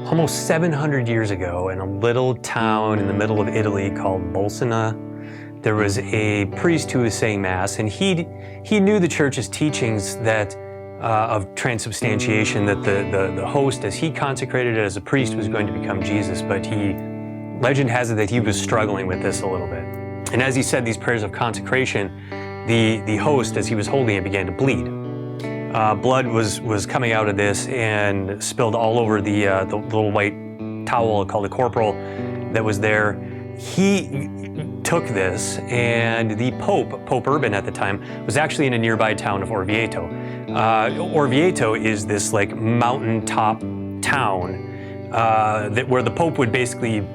Almost 700 years ago, in a little town in the middle of Italy called Bolsena, there was a priest who was saying Mass, and he knew the Church's teachings that of transubstantiation, that the host, as he consecrated it as a priest, was going to become Jesus, but legend has it that he was struggling with this a little bit. And as he said these prayers of consecration, the host, as he was holding it, began to bleed. Blood was coming out of this and spilled all over the little white towel called the corporal that was there. He took this, and the Pope Urban at the time, was actually in a nearby town of Orvieto. Orvieto is this like mountaintop town where the Pope would basically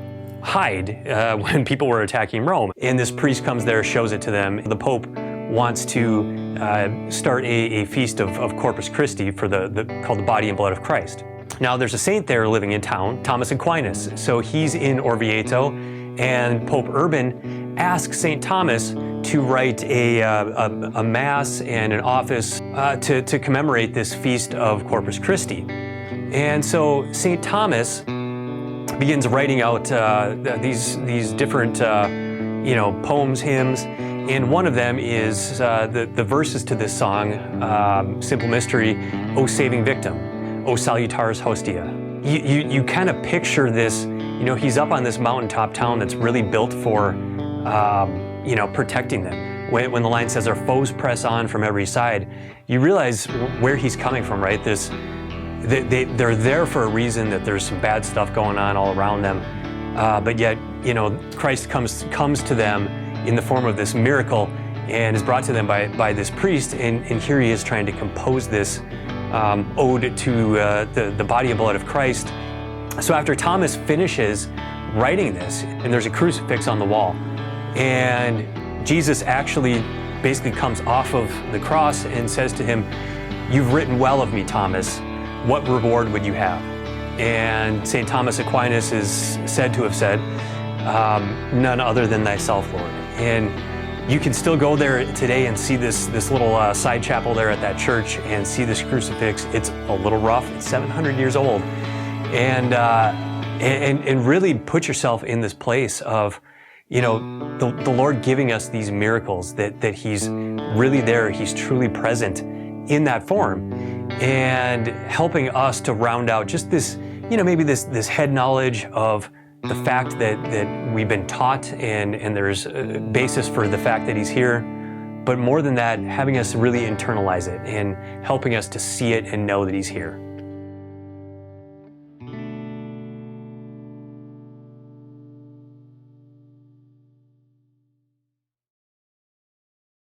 hide when people were attacking Rome. And this priest comes there, shows it to them. The Pope wants to start a feast of Corpus Christi for called the Body and Blood of Christ. Now there's a saint there living in town, Thomas Aquinas. So he's in Orvieto, and Pope Urban asks St. Thomas to write a Mass and an office to commemorate this feast of Corpus Christi. And so St. Thomas begins writing out these different poems, hymns, and one of them is the verses to this song, Simple Mystery, O Saving Victim, O Salutaris Hostia. You kind of picture this, he's up on this mountaintop town that's really built for, protecting them. When the line says our foes press on from every side, you realize where he's coming from, right? They're there for a reason, that there's some bad stuff going on all around them. But yet, Christ comes to them in the form of this miracle and is brought to them by this priest. And here he is trying to compose this ode to the body and blood of Christ. So after Thomas finishes writing this, and there's a crucifix on the wall, and Jesus actually basically comes off of the cross and says to him, "You've written well of me, Thomas. What reward would you have?" And St. Thomas Aquinas is said to have said, "None other than thyself, Lord." And you can still go there today and see this little side chapel there at that church and see this crucifix. It's a little rough. It's 700 years old. And really put yourself in this place of, the Lord giving us these miracles, that He's really there. He's truly present in that form, and helping us to round out just this, maybe this head knowledge of the fact that we've been taught, and there's a basis for the fact that He's here. But more than that, having us really internalize it and helping us to see it and know that He's here.